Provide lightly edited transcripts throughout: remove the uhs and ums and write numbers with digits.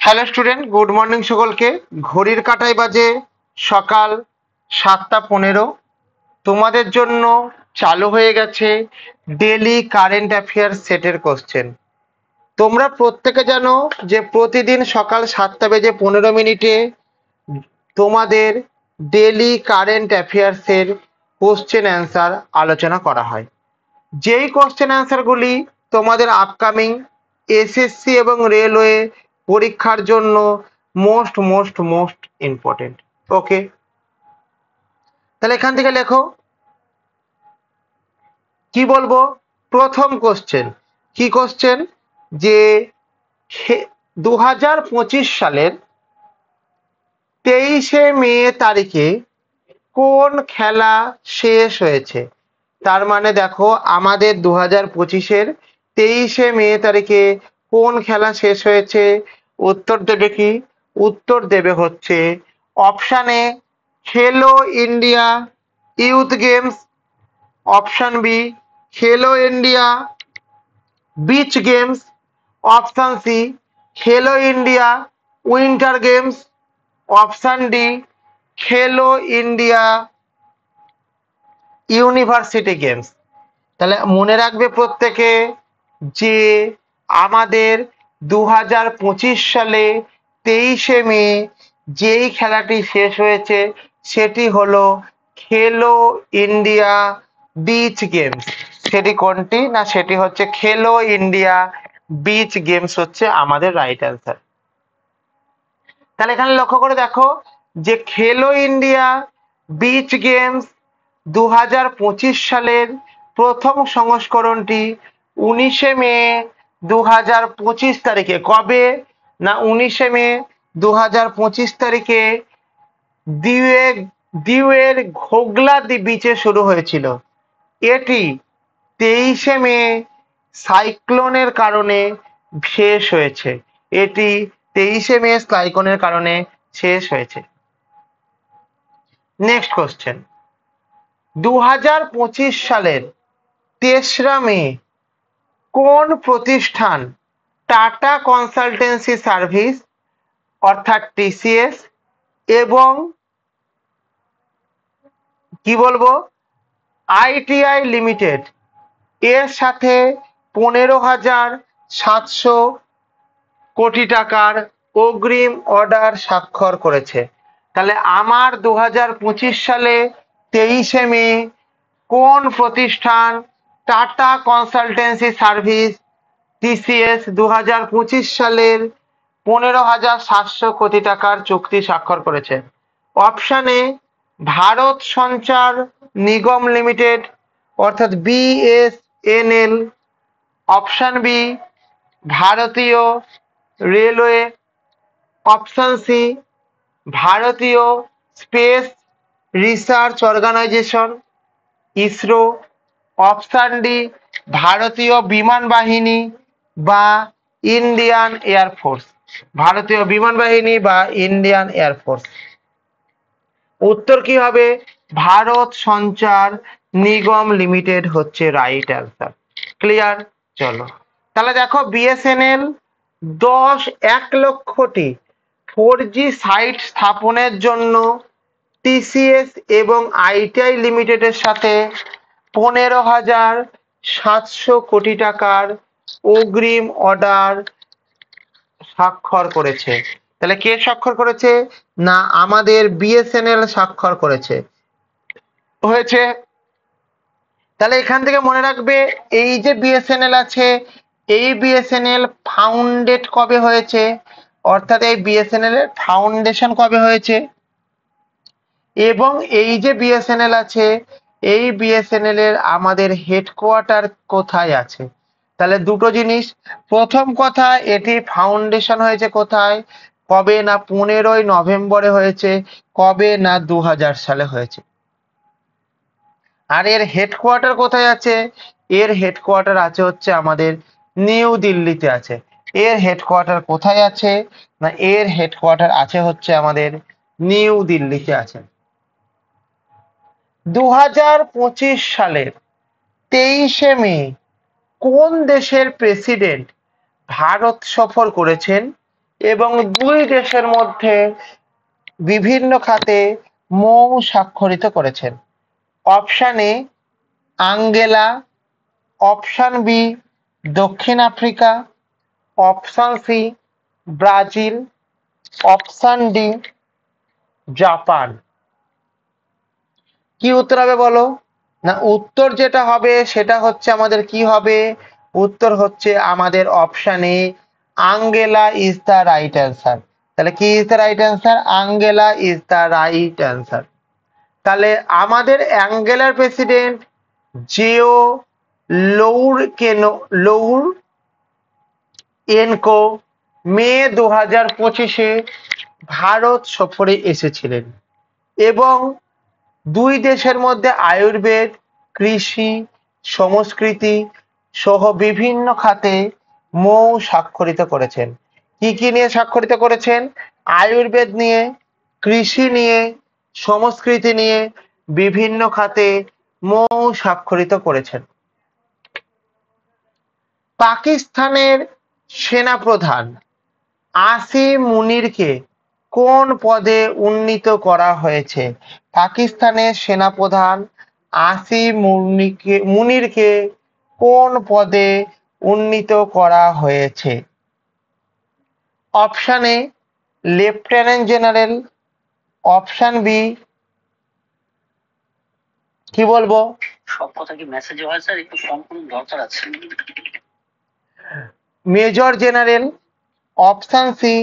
Hello student, good morning সকলকে। ঘড়ির কাঁটায় বাজে সকাল 7টা 15। তোমাদের জন্য চালু হয়ে গেছে ডেলি কারেন্ট অ্যাফেয়ার্স সেটের কোশ্চেন। তোমরা প্রত্যেকে জানো যে প্রতিদিন সকাল 7টা বেজে 15 মিনিটে তোমাদের ডেলি কারেন্ট অ্যাফেয়ার্সের কোশ্চেন অ্যান্সার আলোচনা করা হয়। যেই কোশ্চেন অ্যান্সারগুলি তোমাদের আপকামিং এসএসসি এবং রেলওয়ে পরীক্ষার জন্য মোস্ট ইম্পর্টেন্ট। ওকে, তাহলে এখান থেকে লেখো কি বলবো। প্রথম কোশ্চেন, কি কোশ্চেন, যে 2025 সালের 23শে মে তারিখে কোন খেলা শেষ হয়েছে। তার মানে দেখো আমাদের 2025-এর 23শে মে তারিখে কোন খেলা শেষ হয়েছে। উত্তর দেবে কি? উত্তর দেবে হচ্ছে option A Khelo India Youth Games, option B Khelo India Beach Games, option C Khelo India Winter Games, option D Khelo India University Games. তাহলে মনে রাখবে প্রত্যেকে যে আমাদের 2025 সালে 23শে মে যেই খেলাটি শেষ হয়েছে সেটি হলো খেলো ইন্ডিয়া বিচ গেমস। সেটি কোনটি না, সেটি হচ্ছে খেলো ইন্ডিয়া বিচ গেমস হচ্ছে আমাদের রাইট অ্যান্সার। তাহলে এখানে লক্ষ্য করে দেখো যে খেলো ইন্ডিয়া বিচ গেমস 2025 সালের প্রথম সংস্করণটি 19শে মে 2025 তারিখে, কবে না 19শে মে 2025 তারিখে দিউয়ের ঘোগলা বিচে শুরু হয়েছিল। এটি 23শে মে সাইক্লোনের কারণে শেষ হয়েছে। এটি 23শে মে সাইক্লোনের কারণে শেষ হয়েছে। নেক্সট কোশ্চেন, 2025 সালের 3রা মে কোন প্রতিষ্ঠান টাটা কনসালটেন্সি সার্ভিস অর্থাৎ টিসিএস এবং কি বলবো আইটিআই লিমিটেড এর সাথে 15,700 কোটি টাকার অগ্রিম অর্ডার স্বাক্ষর করেছে। তাহলে আমার 2025 সালে 23শে মে কোন প্রতিষ্ঠান টাটা কনসালটেন্সি সার্ভিস টিসিএস 2025 সালের 15,700 কোটি টাকার চুক্তি স্বাক্ষর করেছে। Option A Bharat Sanchar Nigam limited অর্থাৎ বিএসএনএল, অপশান বি ভারতীয় রেলওয়ে, অপশান সি ভারতীয় space research organisation ISRO, option D ভারতীয় বিমান বাহিনী বা ইন্ডিয়ান এয়ারফোর্স। ভারতীয় বিমান বাহিনী বা ইন্ডিয়ান এয়ারফোর্স। উত্তর কি হবে? ভারত সঞ্চার নিগম লিমিটেড হচ্ছে রাইট অ্যান্সার। ক্লিয়ার? চলো তাহলে দেখো বিএসএনএল 1 লক্ষটি 4G সাইট স্থাপনের জন্য টিসিএস এবং আইটিআই লিমিটেডের সাথে 15,700 কোটি টাকার অগ্রিম অর্ডার স্বাক্ষর করেছে। তাহলে কে স্বাক্ষর করেছে না আমাদের বিএসএনএল স্বাক্ষর করেছে হয়েছে। তাহলে এখান থেকে মনে রাখবে এই যে বিএসএনএল আছে এই বিএসএনএল ফাউন্ডেড কবে হয়েছে, অর্থাৎ এই বিএসএনএল এর ফাউন্ডেশন কবে হয়েছে, এবং এই যে বিএসএনএল আছে এই বিএসএনএল এর আমাদের হেডকোয়ার্টার কোথায় আছে। তাহলে দুটো জিনিস, প্রথম কথা এটি ফাউন্ডেশন হয়েছে কোথায়, কবে না 15ই নভেম্বরে হয়েছে, কবে না 2000 সালে হয়েছে। আর এর হেডকোয়ার্টার কোথায় আছে, এর হেডকোয়ার্টার আছে হচ্ছে আমাদের নিউ দিল্লিতে আছে। এর হেডকোয়ার্টার কোথায় আছে না এর হেডকোয়ার্টার আছে হচ্ছে আমাদের নিউ দিল্লিতে আছে। 2025 সালের 23শে মে কোন দেশের প্রেসিডেন্ট ভারত সফর করেছেন এবং দুই দেশের মধ্যে বিভিন্ন খাতে মৌ স্বাক্ষরিত করেছেন। Option A Angola, option B দক্ষিণ Africa, option C Brazil, option D Japan. কি উত্তর হবে বলো? না, উত্তর যেটা হবে সেটা হচ্ছে আমাদের কি হবে? উত্তর হচ্ছে আমাদের option A Angela is the right answer. তাহলে কি is the right answer? Angela is the right answer. তাহলে আমাদের অ্যাঙ্গেলার প্রেসিডেন্ট জিও লৌর এনকো মে 2025-এ ভারত সফরে এসেছিলেন এবং দুই দেশের মধ্যে আয়ুর্বেদ, কৃষি, সংস্কৃতি সহ বিভিন্ন খাতে মৌ স্বাক্ষরিত করেছেন। কি কি নিয়ে স্বাক্ষরিত করেছেন? আয়ুর্বেদ নিয়ে, কৃষি নিয়ে, সংস্কৃতি নিয়ে বিভিন্ন খাতে মৌ স্বাক্ষরিত করেছেন। পাকিস্তানের সেনাপ্রধান আসিম মুনিরকে কোন পদে উন্নীত করা হয়েছে? পাকিস্তানের সেনাপ্রধান আসিম মুনিরকে কোন পদে উন্নীত করা হয়েছে? Option A lieutenant general, option B কি বলবো? সব কথা কি মেসেজে হয় স্যার? একটু সম্পূর্ণ দরকার আছে। Major general, option C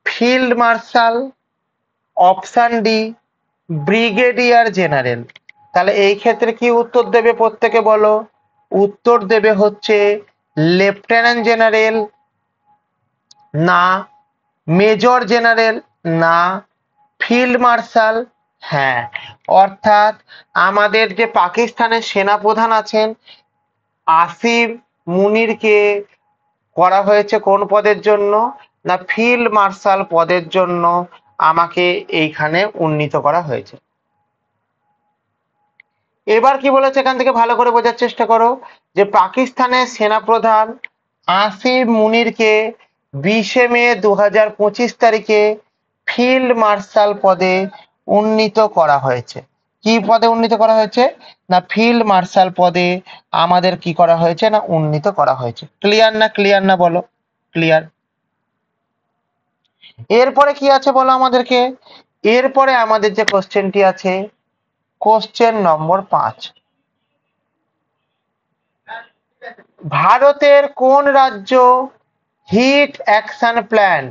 field marshal, option D brigadier general. তাহলে এই ক্ষেত্রে কি উত্তর দেবে প্রত্যেকে বলো? উত্তর দেবে হচ্ছে লেফটেন্যান্ট জেনারেল না, মেজর জেনারেল না, ফিল্ড মার্শাল হ্যাঁ। অর্থাৎ আমাদের যে পাকিস্তানের সেনাপ্রধান আছেন আসিম মুনিরকে করা হয়েছে কোন পদের জন্য? না, ফিল্ড মার্শাল পদের জন্য আমাকে এইখানে উন্নীত করা হয়েছে। এবার কি বলেছে এখান থেকে ভালো করে বোঝার চেষ্টা করো যে পাকিস্তানের সেনাপ্রধান আসিম মুনিরকে 20 মে 2025 তারিখে ফিল্ড মার্শাল পদে উন্নীত করা হয়েছে। কি পদে উন্নীত করা হয়েছে? না, ফিল্ড মার্শাল পদে আমাদের কি করা হয়েছে? না, উন্নীত করা হয়েছে। ক্লিয়ার না? ক্লিয়ার না বলো? ক্লিয়ার। এরপরে কি আছে বলো আমাদেরকে? এরপরে আমাদের যে কোশ্চেনটি আছে কোশ্চেন নম্বর 5, ভারতের কোন রাজ্য হিট অ্যাকশন প্ল্যান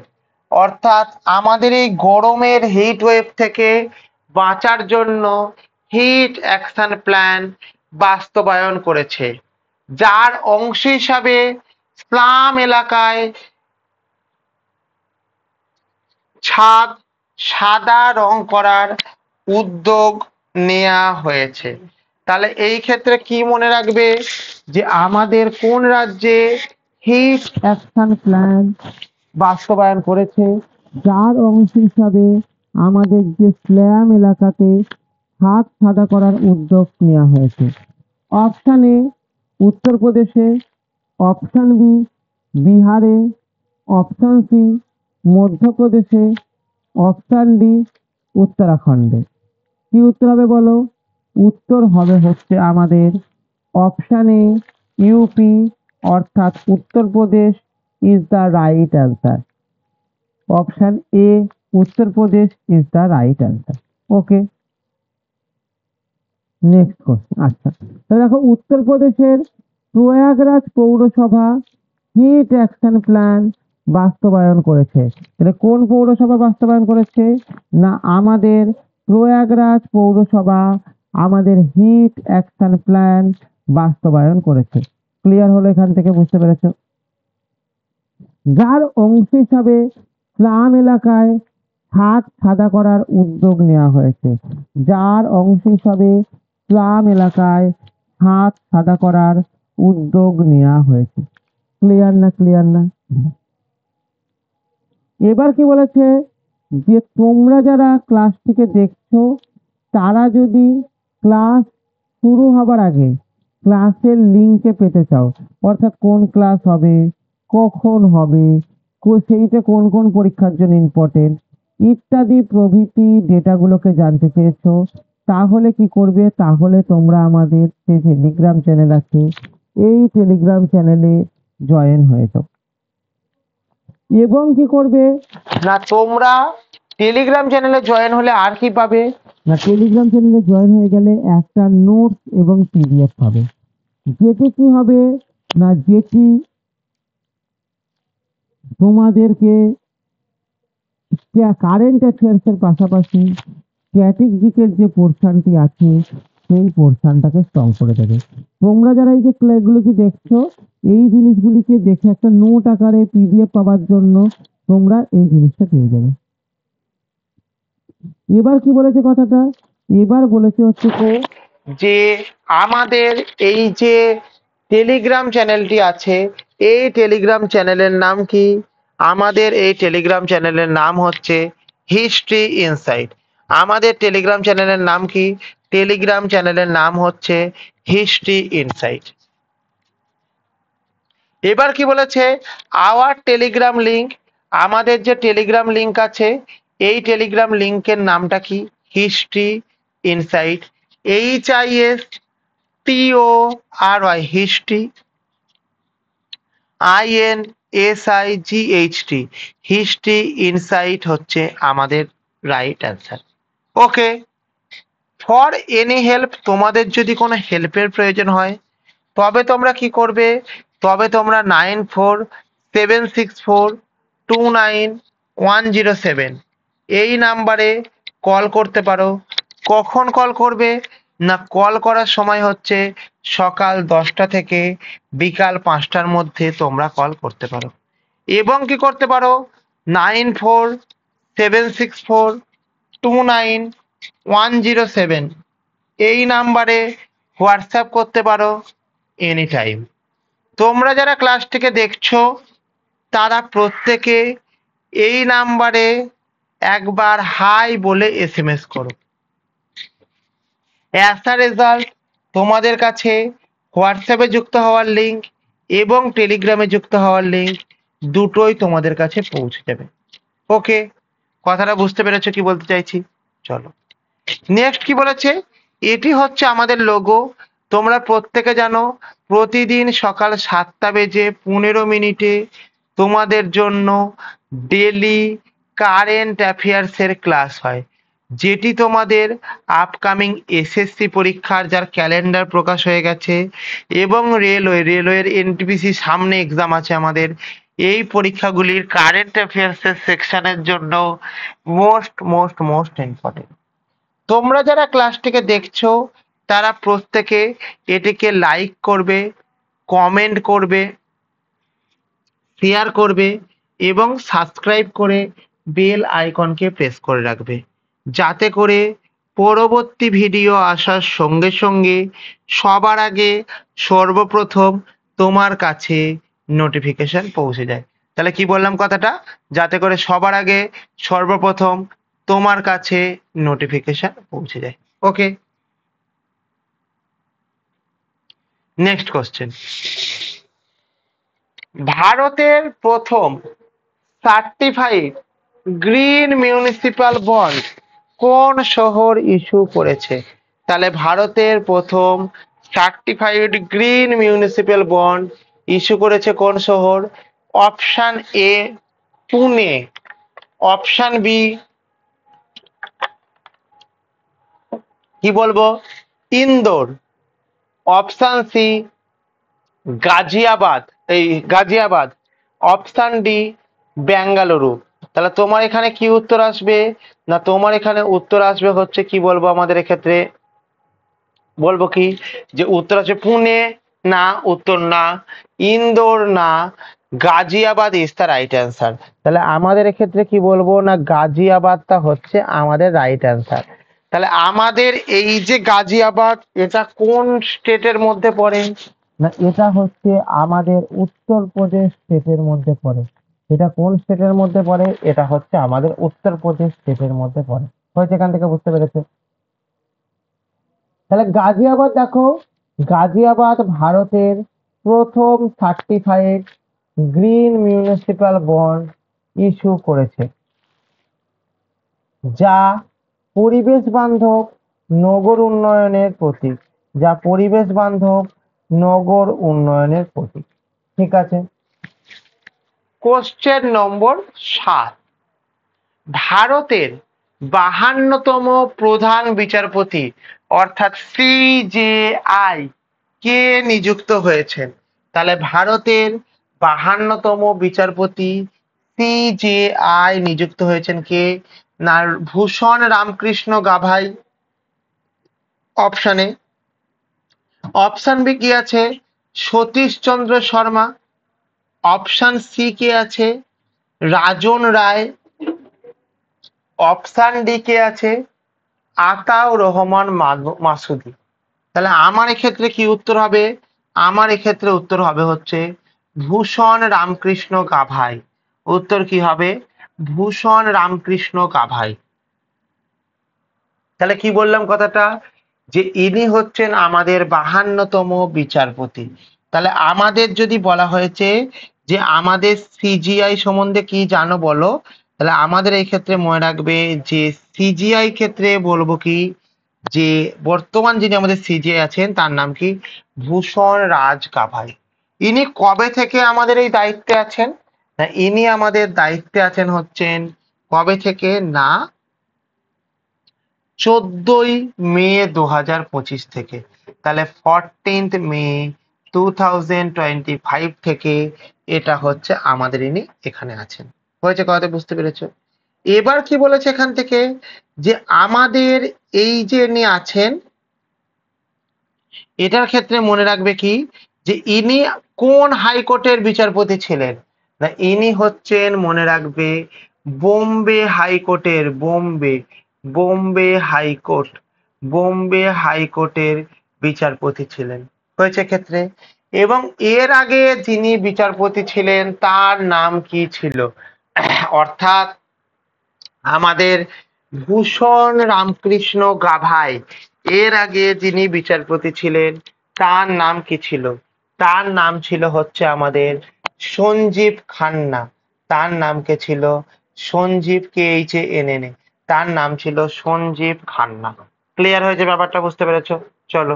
অর্থাৎ আমাদের এই গরমের হিট ওয়েভ থেকে বাঁচার জন্য হিট অ্যাকশন প্ল্যান বাস্তবায়ন করেছে, যার অংশ হিসাবে স্লাম এলাকায় ছাদ সাদা রং করার উদ্যোগ নেওয়া হয়েছে? তাহলে এই ক্ষেত্রে কি মনে রাখবে যে আমাদের কোন রাজ্যে হিট অ্যাকশন প্ল্যান বাস্তবায়ন করেছে, যার অংশ হিসাবে আমাদের যে স্ল্যাম এলাকাতে ছাদ সাদা করার উদ্যোগ নেওয়া হয়েছে? অপশন এ উত্তরপ্রদেশে, অপশন বি বিহারে, অপশন সি মধ্যপ্রদেশে, অপশন ডি উত্তরাখণ্ডে। কি উত্তর হবে বলো? উত্তর হবে হচ্ছে আমাদের অপশন এ ইউপি অর্থাৎ Uttar Pradesh is the right answer. Option A Uttar Pradesh is the right answer. Okay, next question. আচ্ছা, তাহলে দেখো উত্তরপ্রদেশের প্রয়াগরাজ পৌরসভা হিট অ্যাকশন প্ল্যান বাস্তবায়ন করেছে। তাহলে কোন পৌরসভা বাস্তবায়ন করেছে? না, আমাদের প্রয়াগরাজ পৌরসভা আমাদের হিট অ্যাকশন প্ল্যান বাস্তবায়ন করেছে। ক্লিয়ার হলো? এখান থেকে বুঝতে পেরেছো? যার অংশ হিসাবে স্লাম এলাকায় ছাদ সাদা করার উদ্যোগ নেওয়া হয়েছে। যার অংশ হিসাবে স্লাম এলাকায় ছাদ সাদা করার উদ্যোগ নেওয়া হয়েছে। ক্লিয়ার না? ক্লিয়ার না? এবার কি বলেছে যে তোমরা যারা ক্লাসটিকে দেখছো তারা যদি ক্লাস শুরু হবার আগে ক্লাসের লিঙ্কে পেতে চাও, অর্থাৎ কোন ক্লাস হবে, কখন হবে, সেইটা কোন কোন পরীক্ষার জন্য ইম্পর্টেন্ট ইত্যাদি প্রভৃতি ডেটাগুলোকে জানতে চেয়েছো, তাহলে কি করবে, তাহলে তোমরা আমাদের যে টেলিগ্রাম চ্যানেল আছে এই টেলিগ্রাম চ্যানেলে জয়েন হয়ে যাও। এবং কি করবে না, তোমরা টেলিগ্রাম চ্যানেলে জয়েন হলে আর কি পাবে না, টেলিগ্রাম চ্যানেলে জয়েন হয়ে গেলে একটা নোটস এবং পিডিএফ পাবে, যেটি কি হবে না, যেটি তোমাদেরকে কারেন্ট অ্যাফেয়ার্স এর পাশাপাশি স্ট্র্যাটেজিকের যে পোর্শনটি আছে সেই পোর্শনটাকে স্ট্রং করে দেবে। তোমরা যারা এই যে এগুলোকে দেখছো, এই জিনিসগুলিকে দেখে একটা নোট আকারে পিডিএফ পাওয়ার জন্য তোমরা এই জিনিসটা পেয়ে যাবে। এবার কি বলেছে কথাটা, এবার বলেছে হচ্ছে যে আমাদের এই যে টেলিগ্রাম চ্যানেলটি আছে এই টেলিগ্রাম চ্যানেলের নাম কি, আমাদের এই টেলিগ্রাম চ্যানেলের নাম হচ্ছে হিস্ট্রি ইনসাইট। আমাদের টেলিগ্রাম চ্যানেলের নাম কি, টেলিগ্রাম চ্যানেলের নাম হচ্ছে হিস্ট্রি ইনসাইট। এবার কি বলেছে, আওয়ার টেলিগ্রাম লিংক, আমাদের যে টেলিগ্রাম লিংক আছে এই টেলিগ্রাম লিংকের নামটা কি, history insight, HISTORY history, INSIGHT history insight হচ্ছে আমাদের right answer. Okay, for any help, তোমাদের যদি কোনো হেল্পের প্রয়োজন হয় তবে তোমরা কি করবে, তবে তোমরা 9476429107 এই নাম্বারে কল করতে পারো। কখন কল করবে না, কল করার সময় হচ্ছে সকাল 10টা থেকে বিকাল 5টার মধ্যে তোমরা কল করতে পারো। এবং কি করতে পারো, 9476429107 এই নাম্বারে হোয়াটসঅ্যাপ করতে পারো এনি টাইম। তোমরা যারা ক্লাসটিকে দেখছো তারা প্রত্যেকে এই নাম্বারে একবার হাই বলে SMS করো। অ্যাজ আ রেজাল্ট তোমাদের কাছে হোয়াটসঅ্যাপে যুক্ত হওয়ার লিঙ্ক এবং টেলিগ্রামে যুক্ত হওয়ার লিঙ্ক দুটোই তোমাদের কাছে পৌঁছে যাবে। ওকে, কথাটা বুঝতে পেরেছো কি বলতে চাইছি? চলো নেক্সট কি বলেছে, এটি হচ্ছে আমাদের লোগো। তোমরা প্রত্যেকে জানো প্রতিদিন সকাল 7:15 তোমাদের জন্য ডেলি কারেন্ট অ্যাফেয়ার্সের ক্লাস হয়, যেটি তোমাদের আপকামিং SSC পরীক্ষার যার ক্যালেন্ডার প্রকাশ হয়ে গেছে এবং রেলওয়ের NTPC সামনে এক্সাম আছে আমাদের, এই পরীক্ষাগুলির কারেন্ট অ্যাফেয়ার্সের সেকশনের জন্য মোস্ট ইম্পর্টেন্ট। তোমরা যারা ক্লাসটিকে দেখছো তারা প্রত্যেকে এটিকে লাইক করবে, কমেন্ট করবে, শেয়ার করবে এবং সাবস্ক্রাইব করে বেল আইকনকে প্রেস করে রাখবে, যাতে করে পরবর্তী ভিডিও আসার সঙ্গে সঙ্গে সবার আগে সর্বপ্রথম তোমার কাছে নোটিফিকেশন পৌঁছে যায়। তাহলে কি বললাম কথাটা, যাতে করে সবার আগে সর্বপ্রথম তোমার কাছে নোটিফিকেশন পৌঁছে যায়। ওকে, নেক্সট কোশ্চেন, ভারতের প্রথম সার্টিফাইড গ্রিন মিউনিসিপাল বন্ড কোন শহর ইস্যু করেছে? তাহলে ভারতের প্রথম certified green municipal bond issue করেছে কোন শহর? Option A Pune, option B কি বলবো Indore, option C Ghaziabad, option D Bengaluru. তাহলে তোমার এখানে কি উত্তর আসবে না, তোমার এখানে উত্তর আসবে হচ্ছে কি বলবো আমাদের এক্ষেত্রে বলবো কি যে উত্তর আছে পুনে না, উত্তর না ইন্দোর না, Ghaziabad is the right answer. তাহলে আমাদের এক্ষেত্রে কি বলবো না, গাজিয়াবাদটা হচ্ছে আমাদের রাইট অ্যান্সার। তাহলে আমাদের এই যে গাজিয়াবাদ এটা কোন স্টেটের মধ্যে পড়ে না, এটা হচ্ছে আমাদের উত্তরপ্রদেশ স্টেটের মধ্যে পড়ে। এটা কোন স্টেটের মধ্যে পড়ে? এটা হচ্ছে আমাদের উত্তরপ্রদেশ স্টেটের মধ্যে পড়ে। হয়তো এখান থেকে বুঝতে পেরেছো। তাহলে গাজিয়াবাদ দেখো, গাজিয়াবাদ ভারতের প্রথম certified green municipal bond issue করেছে, যা পরিবেশ বান্ধব নগর উন্নয়নের প্রতীক, যা পরিবেশ বান্ধব নগর উন্নয়নের প্রতীক। ঠিক আছে। কোশ্চেন নম্বর 7, ভারতের 52তম প্রধান বিচারপতি অর্থাৎ সিজেআই কে নিযুক্ত হয়েছেন? তাহলে ভারতের 52তম বিচারপতি সিজেআই নিযুক্ত হয়েছেন কে? না ভূষণ রামকৃষ্ণ গাভাই অপশানে। অপশান বি কি আছে? সতীশ চন্দ্র শর্মা। অপশান সি কে আছে? রাজন রায়। অপশান ডি কে আছে? আতাউর রহমান মাসুদি। তাহলে আমার এক্ষেত্রে কি উত্তর হবে? আমার এক্ষেত্রে উত্তর হবে হচ্ছে ভূষণ রামকৃষ্ণ গাভাই। উত্তর কি হবে? ভূষণ রামকৃষ্ণ গাভাই। তাহলে কি বললাম কথাটা? যে ইনি হচ্ছেন আমাদের 52তম বিচারপতি। তাহলে আমাদের যদি বলা হয়েছে যে আমাদের সিজিআই সম্বন্ধে কি জানো বলো, তাহলে আমাদের এই ক্ষেত্রে মনে রাখবে যে সিজিআই ক্ষেত্রে বলবো কি, যে বর্তমান যিনি আমাদের সিজিআই আছেন তার নাম কি? ভূষণ রাজ গাভাই। ইনি কবে থেকে আমাদের এই দায়িত্বে আছেন? না ইনি আমাদের দায়িত্বে আছেন হচ্ছেন কবে থেকে? না 14ই মে 2025 থেকে। তাহলে 14th মে 2025 থেকে এটা হচ্ছে আমাদের ইনি এখানে আছেন। হয়েছে? কথাটা বুঝতে পেরেছো? এবার কি বলেছে এখান থেকে, যে আমাদের এই যে ইনি আছেন এটার ক্ষেত্রে মনে রাখবে কি, যে ইনি কোন হাইকোর্টের বিচারপতি ছিলেন? না ইনি হচ্ছেন মনে রাখবে বোম্বে হাইকোর্টের, বোম্বে হাইকোর্ট, বোম্বে হাইকোর্টের বিচারপতি ছিলেন। হয়েছে ক্ষেত্রে? এবং এর আগে যিনি বিচারপতি ছিলেন তার নাম কি ছিল? অর্থাৎ আমাদের ভূষণ রামকৃষ্ণ গাভাই এর আগে যিনি বিচারপতি ছিলেন তার নাম কি ছিল? তার নাম ছিল হচ্ছে আমাদের সঞ্জীব খান্না। তার নাম কে ছিল? সঞ্জীব KHANNA। তার নাম ছিল সঞ্জীব খান্না। ক্লিয়ার হয়েছে ব্যাপারটা? বুঝতে পেরেছো? চলো,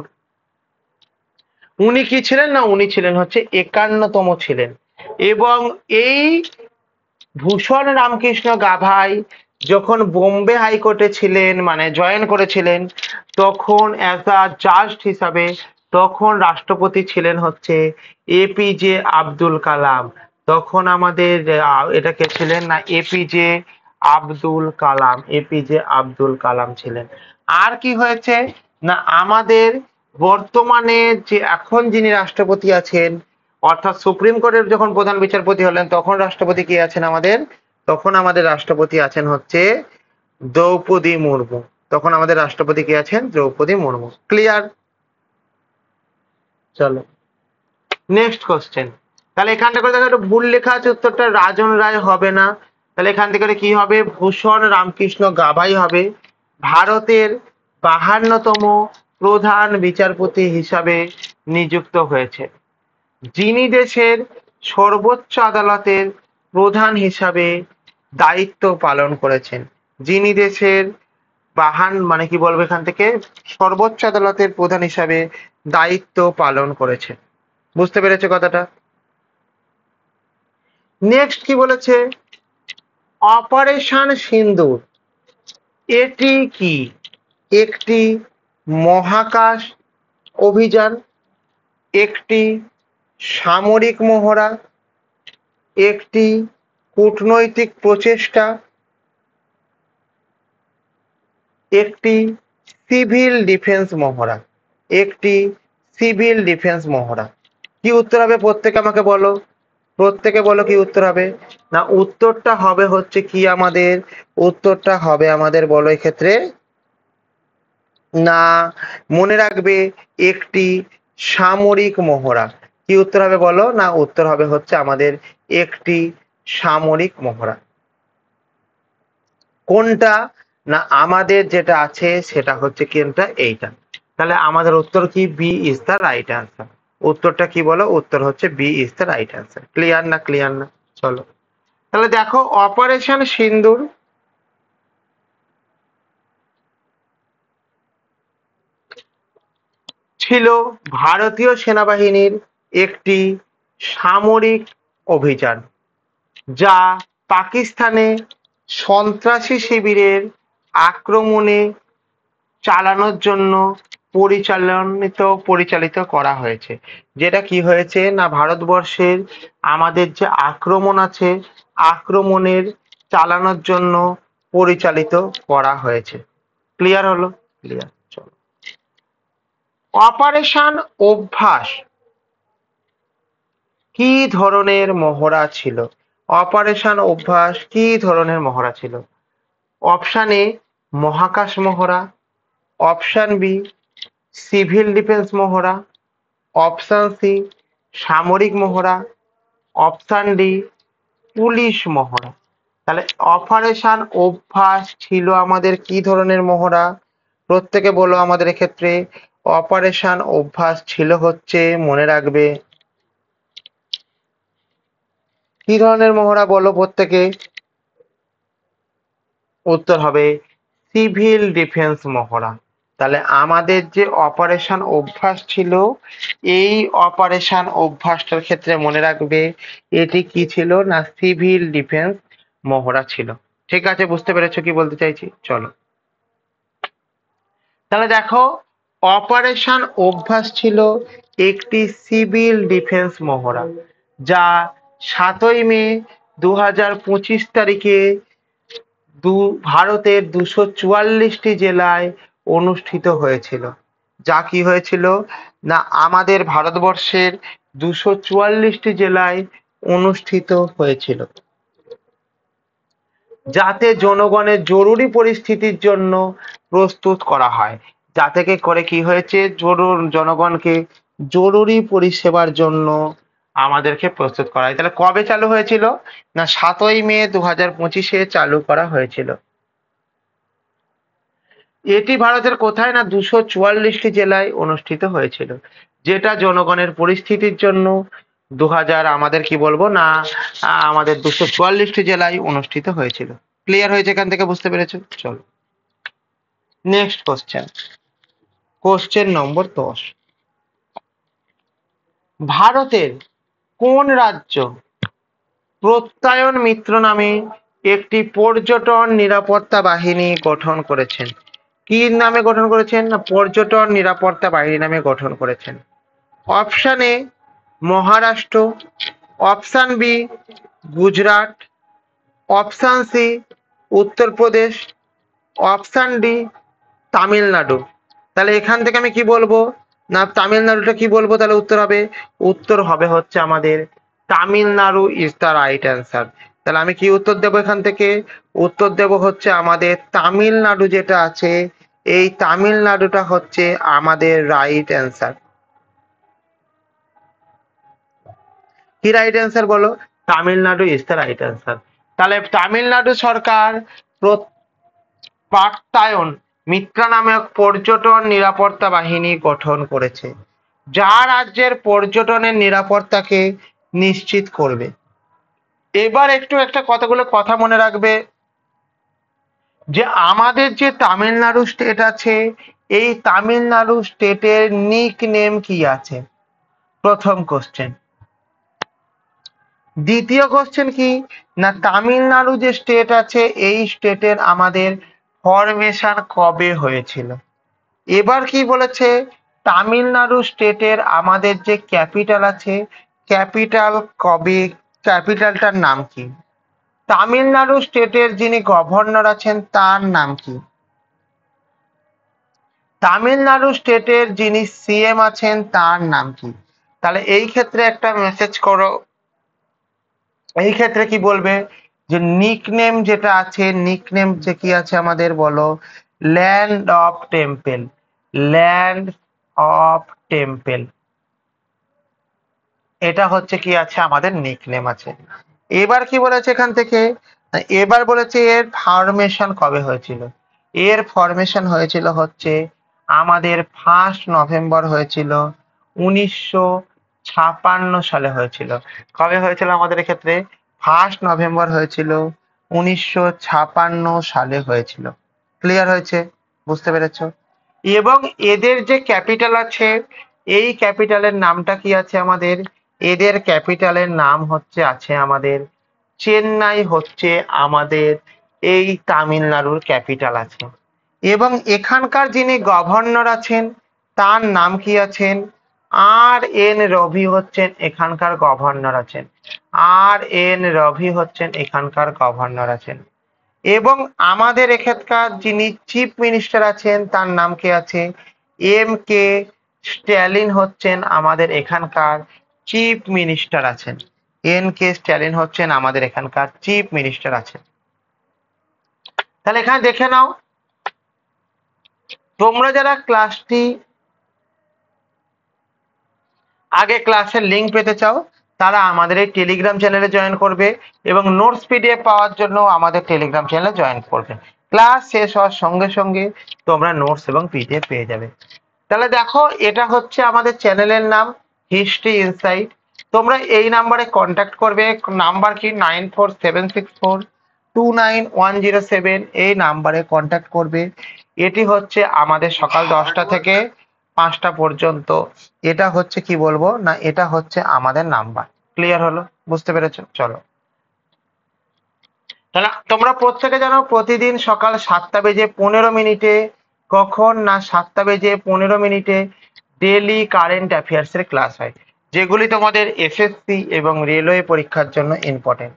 উনি কি ছিলেন? না উনি ছিলেন হচ্ছে 51তম ছিলেন। এবং এই ভূষণ রামকৃষ্ণ গাভাই যখন বোম্বে হাইকোর্টে ছিলেন, মানে জয়েন করেছিলেন, তখন অ্যাজ আ জাজ হিসাবে তখন রাষ্ট্রপতি ছিলেন হচ্ছে APJ আব্দুল কালাম। তখন আমাদের এটাকে ছিলেন না APJ আব্দুল কালাম, APJ আব্দুল কালাম ছিলেন। আর কি হয়েছে? না আমাদের বর্তমানে যে এখন যিনি রাষ্ট্রপতি আছেন, অর্থাৎ সুপ্রিম কোর্টের যখন প্রধান বিচারপতি হলেন তখন রাষ্ট্রপতি কে আছেন আমাদের? তখন আমাদের রাষ্ট্রপতি আছেন হচ্ছে দ্রৌপদী মুর্মু। তখন আমাদের রাষ্ট্রপতি কে আছেন? দ্রৌপদী মুর্মু। ক্লিয়ার? চলো নেক্সট কোশ্চেন। তাহলে এখানটা করে দেখো একটা ভুল লেখা আছে, উত্তরটা রাজন রায় হবে না। তাহলে এখান থেকে কি হবে? ভূষণ রামকৃষ্ণ গাভাই হবে ভারতের 52তম প্রধান বিচারপতি হিসাবে নিযুক্ত হয়েছে, যিনি দেশের সর্বোচ্চ আদালতের প্রধান হিসাবে দায়িত্ব পালন করেছেন। যিনি দেশের মানে কি বলবো এখান থেকে, সর্বোচ্চ আদালতের প্রধান হিসাবে দায়িত্ব পালন করেছেন। বুঝতে পেরেছো কথাটা? নেক্সট কি বলেছে? অপারেশন সিন্দুর এটি কি একটি মহাকাশ অভিযান, একটি সামরিক মহড়া, একটি কূটনৈতিক প্রচেষ্টা, একটি সিভিল ডিফেন্স মহড়া, একটি সিভিল ডিফেন্স মহড়া? কি উত্তর হবে? প্রত্যেকে আমাকে বলো, প্রত্যেকে বলো কি উত্তর হবে? না উত্তরটা হবে হচ্ছে কি আমাদের? উত্তরটা হবে আমাদের বলো এক্ষেত্রে, না মনে রাখবে একটি সামরিক মহড়া। কি উত্তর হবে বলো? না উত্তর হবে হচ্ছে আমাদের একটি সামরিক মহড়া। কোনটা? না আমাদের যেটা আছে সেটা হচ্ছে কোনটা? এইটা। তাহলে আমাদের উত্তর কি? B is the right answer. উত্তরটা কি বলো? উত্তর হচ্ছে B is the right answer. Clear না? ক্লিয়ার না? চলো তাহলে দেখো, অপারেশন সিন্দুর ছিল ভারতীয় সেনাবাহিনীর একটি সামরিক অভিযান, যা পাকিস্তানে সন্ত্রাসী শিবিরের আক্রমণে চালানোর জন্য পরিচালিত করা হয়েছে। যেটা কি হয়েছে না, ভারতবর্ষের আমাদের যে আক্রমণ আছে, আক্রমণের চালানোর জন্য পরিচালিত করা হয়েছে। ক্লিয়ার হলো? ক্লিয়ার। চলো, অপারেশন অভ্যাস কি ধরনের মহড়া ছিল? অপারেশন অভ্যাস কি ধরনের মহড়া ছিল? অপশন এ মহাকাশ মহড়া, অপশন বি সিভিল ডিফেন্স মহড়া, অপশন সি সামরিক মহড়া, অপশন ডি পুলিশ মহড়া। তাহলে অপারেশন অভ্যাস ছিল আমাদের কি ধরনের মহড়া? প্রত্যেকে বলো আমাদের এক্ষেত্রে। অপারেশন অভ্যাস ছিল হচ্ছে, মনে রাখবে, কি ধরনের মহড়া বলো প্রত্যেকে? উত্তর হবে সিভিল ডিফেন্স মহড়া। তাহলে আমাদের যে অপারেশন অভ্যাস ছিল, এই অপারেশন অভ্যাসটার ক্ষেত্রে মনে রাখবে এটি কি ছিল না, সিভিল ডিফেন্স মহড়া ছিল। ঠিক আছে, বুঝতে পেরেছো কি বলতে চাইছি? চলো তাহলে দেখো, অপারেশন অভ্যাস ছিল একটি সিভিল ডিফেন্স মহড়া, যা 7ই মে 2025 তারিখে ভারতের 244টি জেলায় অনুষ্ঠিত হয়েছিল। যা কি হয়েছিল না, আমাদের ভারতবর্ষের 244টি জেলায় অনুষ্ঠিত হয়েছিল, যাতে জনগণের জরুরি পরিস্থিতির জন্য প্রস্তুত করা হয়। যাতে করে কি হয়েছে, জনগণকে জরুরি পরিষেবার জন্য আমাদেরকে প্রস্তুত করা হয়। তাহলে কবে চালু হয়েছিল না, 7ই মে 2025-এ চালু করা হয়েছিল। এটি ভারতের কোথায় না, 244টি জেলায় অনুষ্ঠিত হয়েছিল, যেটা জনগণের পরিস্থিতির জন্য আমাদের কি বলবো না, আমাদের 244টি জেলায় অনুষ্ঠিত হয়েছিল। ক্লিয়ার হয়েছে এখান থেকে? বুঝতে পেরেছো? চলো নেক্সট কোশ্চেন। Question number 10। ভারতের কোন রাজ্য প্রত্যয়ন মিত্র নামে একটি পর্যটন নিরাপত্তা বাহিনী গঠন করেছেন? কি নামে গঠন করেছেন না, পর্যটন নিরাপত্তা বাহিনী নামে গঠন করেছেন। Option A Maharashtra, option B Gujarat, option C Uttar Pradesh, option D Tamil Nadu. তাহলে এখান থেকে আমি কি বলবো না, তামিলনাড়ুটা কি বলবো? তাহলে উত্তর হবে হচ্ছে আমাদের Tamil Nadu is the right answer. তাহলে আমি কি উত্তর দেবো এখান থেকে? উত্তর দেব হচ্ছে আমাদের তামিলনাড়ু যেটা আছে, এই তামিলনাড়ুটা হচ্ছে আমাদের রাইট অ্যান্সার। কি রাইট অ্যান্সার বলো? Tamil Nadu is the right answer. তাহলে তামিলনাড়ু সরকার পাট্টায়ন মিত্র নামক পর্যটন নিরাপত্তা বাহিনী গঠন করেছে, যা রাজ্যের পর্যটনের নিরাপত্তাকে নিশ্চিত করবে। এবার একটা কতগুলো কথা মনে রাখবে, যে আমাদের যে তামিলনাড়ু স্টেট আছে, এই তামিলনাড়ু স্টেটের নিক নেম কি আছে? প্রথম কোশ্চেন। দ্বিতীয় কোশ্চেন কি না, তামিলনাড়ু যে স্টেট আছে, এই স্টেটের আমাদের ফরমেশন কবে হয়েছিল? এবার কি বলেছে, তামিলনাড়ু স্টেটের আমাদের যে ক্যাপিটাল আছে, ক্যাপিটালটার নাম কি? তামিলনাড়ু স্টেটের যিনি গভর্নর আছেন তার নাম কি? তামিলনাড়ু স্টেটের যিনি সিএম আছেন তার নাম কি? তাহলে এই ক্ষেত্রে একটা মেসেজ করো, এই ক্ষেত্রে কি বলবে যে নিকনেম যেটা আছে, নিকনেম যে কি আছে আমাদের বলো, land of temple. Land of temple, এটা হচ্ছে কি আছে আমাদের নিকনেম আছে। এবার কি বলেছে এখান থেকে, এবার বলেছে এর ফরমেশন কবে হয়েছিল। এর ফরমেশন হয়েছিল হচ্ছে আমাদের 1 নভেম্বর হয়েছিল সালে হয়েছিল। কবে হয়েছিল আমাদের এক্ষেত্রে? 1 নভেম্বর হয়েছিল, 1956 সালে হয়েছিল। ক্লিয়ার হয়েছে? বুঝতে পেরেছো? এবং এদের যে ক্যাপিটাল আছে, এই ক্যাপিটালের নামটা কি আছে আমাদের? এদের ক্যাপিটালের নাম আছে আমাদের চেন্নাই, হচ্ছে আমাদের এই তামিলনাড়ুর ক্যাপিটাল আছে। এবং এখানকার যিনি গভর্নর আছেন তার নাম কি আছেন? আর.এন. রভি হচ্ছেন এখানকার গভর্নর আছেন। আর.এন. রভি হচ্ছেন এখানকার গভর্নর আছেন। এবং আমাদের এখানকার যিনি চিফ মিনিস্টার আছেন তার নাম কি আছে? M.K. স্ট্যালিন হচ্ছেন আমাদের এখানকার চিফ মিনিস্টার আছেন। N.K. স্ট্যালিন হচ্ছেন আমাদের এখানকার চিফ মিনিস্টার আছেন। তাহলে এখানে দেখে নাও, তোমরা যারা ক্লাসটি আগে ক্লাসের লিঙ্ক পেতে চাও তারা আমাদের এই টেলিগ্রাম চ্যানেলে জয়েন করবে এবং নোটস পিডিএফ পাওয়ার জন্য আমাদের টেলিগ্রাম চ্যানেলে জয়েন করবে। ক্লাস শেষ হওয়ার সঙ্গে সঙ্গে তোমরা নোটস এবং পিডিএফ পেয়ে যাবে। তাহলে দেখো, এটা হচ্ছে আমাদের চ্যানেলের নাম হিস্ট্রি ইনসাইট। তোমরা এই নাম্বারে কন্ট্যাক্ট করবে। নাম্বার কি? 9476429107। এই নাম্বারে কন্ট্যাক্ট করবে। এটি হচ্ছে আমাদের সকাল 10টা থেকে 5টা পর্যন্ত। এটা হচ্ছে কি বলবো না, এটা হচ্ছে আমাদের নাম্বার। ক্লিয়ার হলো? বুঝতে পেরেছো? চলো, তাহলে তোমরা প্রত্যেকে জানো প্রতিদিন সকাল 7টা বেজে 15 মিনিটে, কখন না 7টা বেজে 15 মিনিটে ডেলি কারেন্ট অ্যাফেয়ার্স এর ক্লাস হয়, যেগুলি তোমাদের এসএসসি এবং রেলওয়ে পরীক্ষার জন্য ইম্পর্টেন্ট।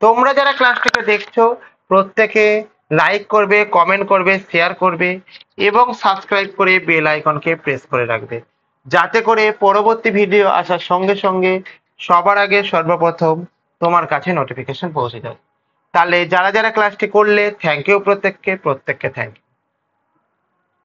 তোমরা যারা ক্লাসটিকে দেখছো প্রত্যেকে লাইক করবে, কমেন্ট করবে, শেয়ার করবে এবং সাবস্ক্রাইব করে বেল আইকনকে প্রেস করে রাখবে, যাতে করে পরবর্তী ভিডিও আসার সঙ্গে সঙ্গে সবার আগে সর্বপ্রথম তোমার কাছে নোটিফিকেশন পৌঁছে যায়। তাহলে যারা যারা ক্লাসটি করলে থ্যাংক ইউ, প্রত্যেককে থ্যাংক ইউ।